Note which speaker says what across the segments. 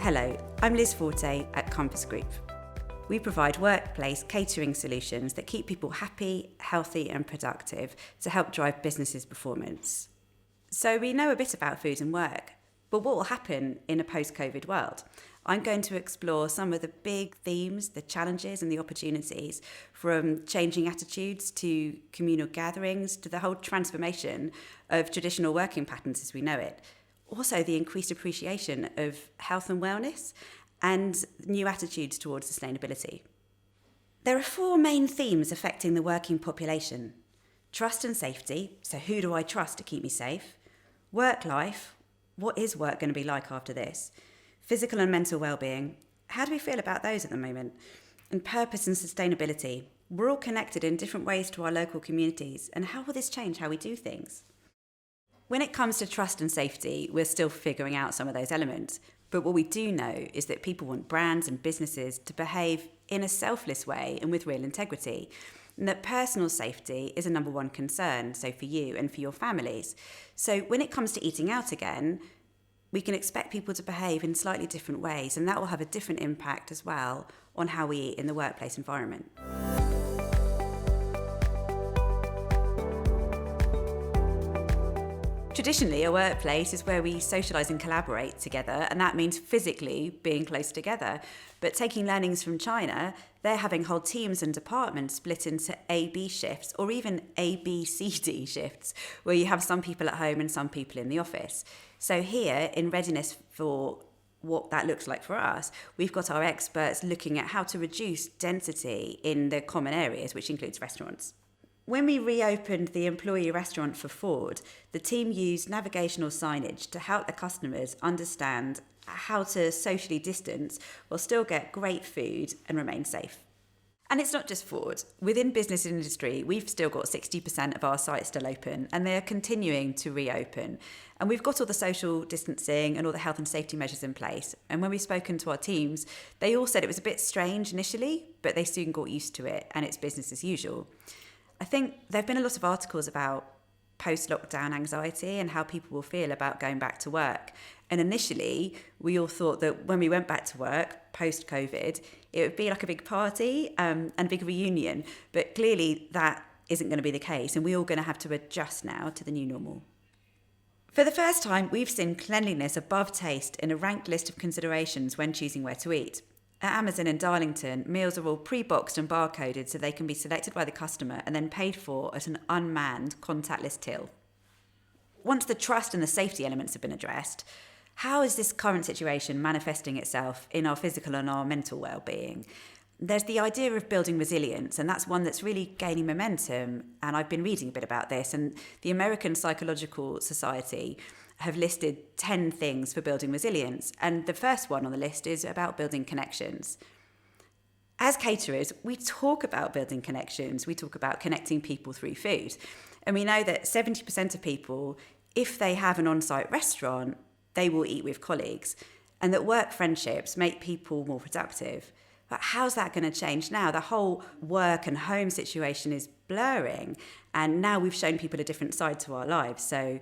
Speaker 1: Hello, I'm Liz Forte at Compass Group. We provide workplace catering solutions that keep people happy, healthy and productive to help drive businesses' performance. So we know a bit about food and work, but what will happen in a post-COVID world? I'm going to explore some of the big themes, the challenges and the opportunities, from changing attitudes to communal gatherings to the whole transformation of traditional working patterns as we know it. Also the increased appreciation of health and wellness and new attitudes towards sustainability. There are four main themes affecting the working population. Trust and safety, so who do I trust to keep me safe? Work life, what is work going to be like after this? Physical and mental well-being, how do we feel about those at the moment? And purpose and sustainability, we're all connected in different ways to our local communities, and how will this change how we do things? When it comes to trust and safety, we're still figuring out some of those elements. But what we do know is that people want brands and businesses to behave in a selfless way and with real integrity. And that personal safety is a number one concern, so for you and for your families. So when it comes to eating out again, we can expect people to behave in slightly different ways, and that will have a different impact as well on how we eat in the workplace environment. Traditionally, a workplace is where we socialise and collaborate together, and that means physically being close together. But taking learnings from China, they're having whole teams and departments split into A-B shifts, or even A-B-C-D shifts, where you have some people at home and some people in the office. So here, in readiness for what that looks like for us, we've got our experts looking at how to reduce density in the common areas, which includes restaurants. When we reopened the employee restaurant for Ford, the team used navigational signage to help the customers understand how to socially distance while still get great food and remain safe. And it's not just Ford. Within business and industry, we've still got 60% of our sites still open, and they are continuing to reopen. And we've got all the social distancing and all the health and safety measures in place. And when we've spoken to our teams, they all said it was a bit strange initially, but they soon got used to it, and it's business as usual. I think there have been a lot of articles about post-lockdown anxiety and how people will feel about going back to work. And initially, we all thought that when we went back to work, post-COVID, it would be like a big party and a big reunion. But clearly, that isn't going to be the case, and we're all going to have to adjust now to the new normal. For the first time, we've seen cleanliness above taste in a ranked list of considerations when choosing where to eat. At Amazon in Darlington, meals are all pre-boxed and barcoded so they can be selected by the customer and then paid for at an unmanned contactless till. Once the trust and the safety elements have been addressed, how is this current situation manifesting itself in our physical and our mental well-being? There's the idea of building resilience, and that's one that's really gaining momentum, and I've been reading a bit about this, and the American Psychological Society have listed 10 things for building resilience, and the first one on the list is about building connections. As caterers, we talk about building connections, we talk about connecting people through food, and we know that 70% of people, if they have an on-site restaurant, they will eat with colleagues, and that work friendships make people more productive. But how's that going to change now? The whole work and home situation is blurring, and now we've shown people a different side to our lives. So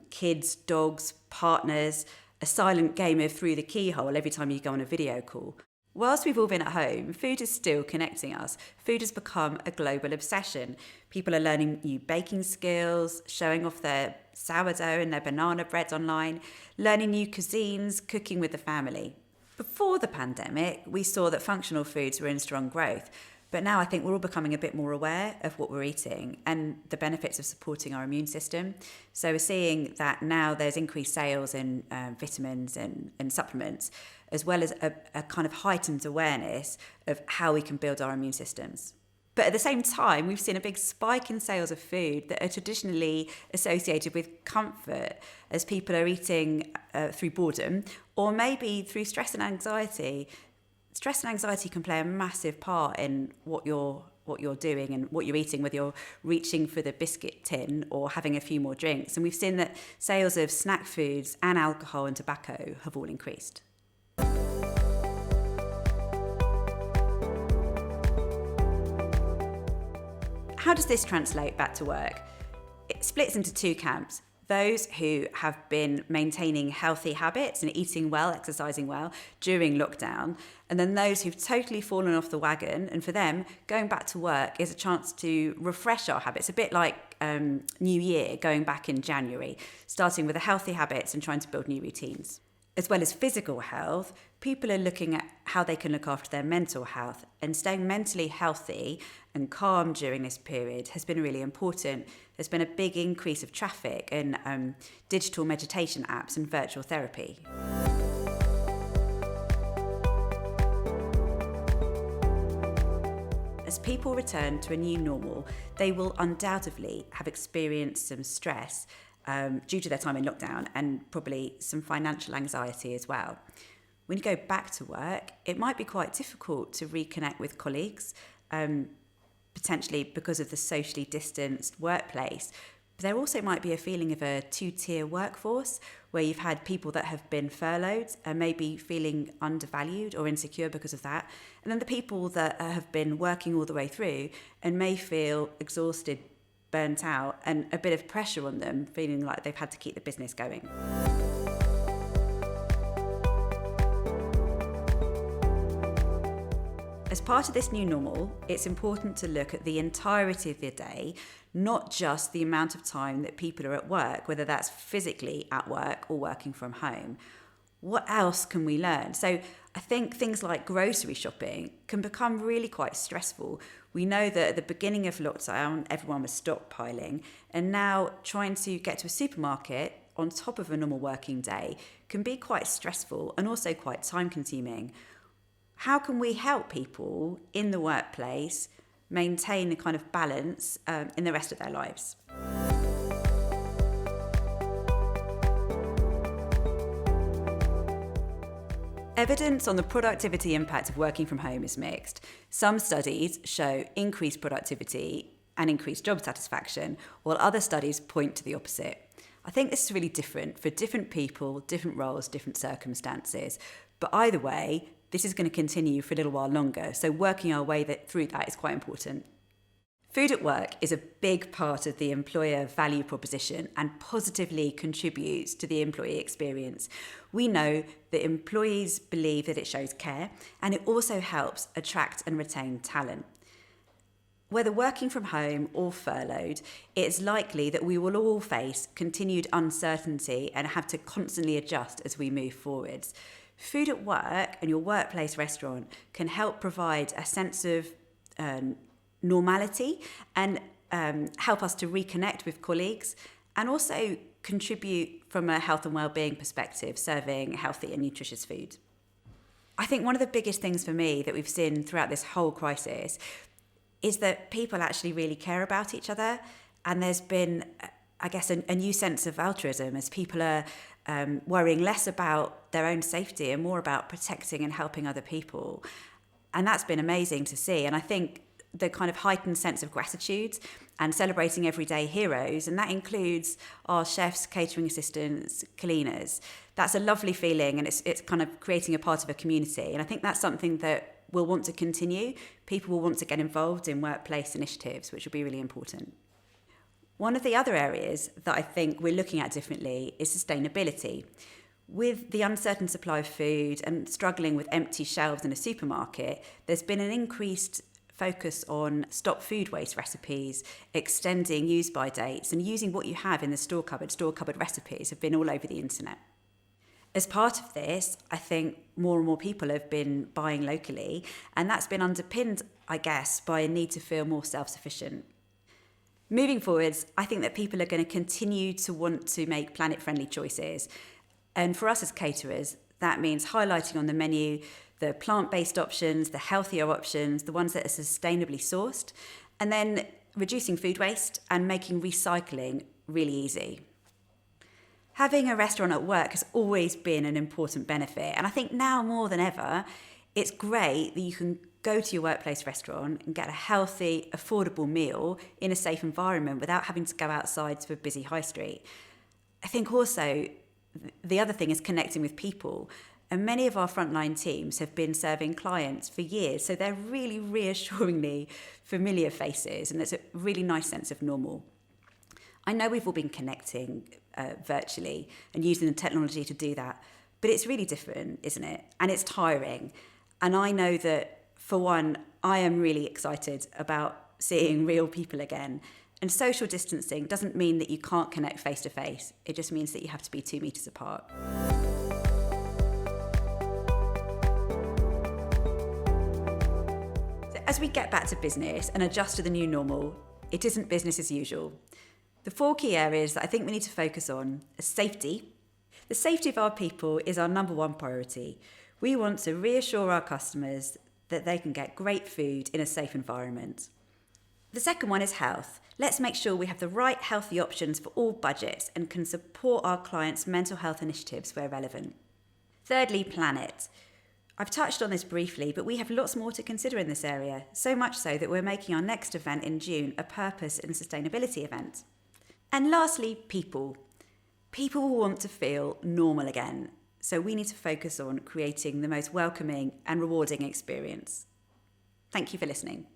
Speaker 1: kids, dogs, partners, a silent game of through the keyhole every time you go on a video call. Whilst we've all been at home, food is still connecting us. Food has become a global obsession. People are learning new baking skills, showing off their sourdough and their banana bread online, learning new cuisines, cooking with the family. Before the pandemic, we saw that functional foods were in strong growth. But now I think we're all becoming a bit more aware of what we're eating and the benefits of supporting our immune system. So we're seeing that now there's increased sales in vitamins and supplements, as well as a kind of heightened awareness of how we can build our immune systems. But at the same time, we've seen a big spike in sales of food that are traditionally associated with comfort, as people are eating through boredom or maybe through stress and anxiety. Stress and anxiety can play a massive part in what you're doing and what you're eating, whether you're reaching for the biscuit tin or having a few more drinks. And we've seen that sales of snack foods and alcohol and tobacco have all increased. How does this translate back to work? It splits into two camps. Those who have been maintaining healthy habits and eating well, exercising well during lockdown, and then those who've totally fallen off the wagon. And for them, going back to work is a chance to refresh our habits, a bit like New Year, going back in January, starting with the healthy habits and trying to build new routines. As well as physical health, people are looking at how they can look after their mental health, and staying mentally healthy and calm during this period has been really important. There's been a big increase of traffic in digital meditation apps and virtual therapy. As people return to a new normal, they will undoubtedly have experienced some stress due to their time in lockdown, and probably some financial anxiety as well. When you go back to work, it might be quite difficult to reconnect with colleagues, potentially because of the socially distanced workplace. But there also might be a feeling of a two-tier workforce where you've had people that have been furloughed and maybe feeling undervalued or insecure because of that. And then the people that have been working all the way through and may feel exhausted, burnt out, and a bit of pressure on them, feeling like they've had to keep the business going. As part of this new normal, it's important to look at the entirety of the day, not just the amount of time that people are at work, whether that's physically at work or working from home. What else can we learn? So I think things like grocery shopping can become really quite stressful. We know that at the beginning of lockdown, everyone was stockpiling, and now trying to get to a supermarket on top of a normal working day can be quite stressful and also quite time-consuming. How can we help people in the workplace maintain a kind of balance in the rest of their lives? Evidence on the productivity impact of working from home is mixed. Some studies show increased productivity and increased job satisfaction, while other studies point to the opposite. I think this is really different for different people, different roles, different circumstances. But either way, this is going to continue for a little while longer, so working our way through that is quite important. Food at work is a big part of the employer value proposition and positively contributes to the employee experience. We know that employees believe that it shows care, and it also helps attract and retain talent. Whether working from home or furloughed, it's likely that we will all face continued uncertainty and have to constantly adjust as we move forwards. Food at work and your workplace restaurant can help provide a sense of normality and help us to reconnect with colleagues, and also contribute from a health and well-being perspective, serving healthy and nutritious food. I think one of the biggest things for me that we've seen throughout this whole crisis is that people actually really care about each other, and there's been, I guess, a new sense of altruism as people are worrying less about their own safety and more about protecting and helping other people. And that's been amazing to see. And I think the kind of heightened sense of gratitude and celebrating everyday heroes, and that includes our chefs, catering assistants, cleaners. That's a lovely feeling, and it's kind of creating a part of a community. And I think that's something that we'll want to continue. People will want to get involved in workplace initiatives, which will be really important. One of the other areas that I think we're looking at differently is sustainability. With the uncertain supply of food and struggling with empty shelves in a supermarket, there's been an increased focus on stop food waste recipes, extending use-by dates, and using what you have in the store cupboard recipes have been all over the internet. As part of this, I think more and more people have been buying locally, and that's been underpinned, I guess, by a need to feel more self-sufficient. Moving forwards, I think that people are going to continue to want to make planet-friendly choices. And for us as caterers, that means highlighting on the menu the plant-based options, the healthier options, the ones that are sustainably sourced, and then reducing food waste and making recycling really easy. Having a restaurant at work has always been an important benefit, and I think now more than ever, it's great that you can go to your workplace restaurant and get a healthy, affordable meal in a safe environment without having to go outside to a busy high street. I think also the other thing is connecting with people. And many of our frontline teams have been serving clients for years, so they're really reassuringly familiar faces, and there's a really nice sense of normal. I know we've all been connecting virtually and using the technology to do that, but it's really different, isn't it? And it's tiring. And I know that, for one, I am really excited about seeing real people again. And social distancing doesn't mean that you can't connect face to face. It just means that you have to be 2 meters apart. So as we get back to business and adjust to the new normal, it isn't business as usual. The 4 key areas that I think we need to focus on are safety. The safety of our people is our number 1 priority. We want to reassure our customers that they can get great food in a safe environment. The second one is health. Let's make sure we have the right healthy options for all budgets and can support our clients' mental health initiatives where relevant. Thirdly, planet. I've touched on this briefly, but we have lots more to consider in this area, so much so that we're making our next event in June a purpose and sustainability event. And lastly, people. People will want to feel normal again, so we need to focus on creating the most welcoming and rewarding experience. Thank you for listening.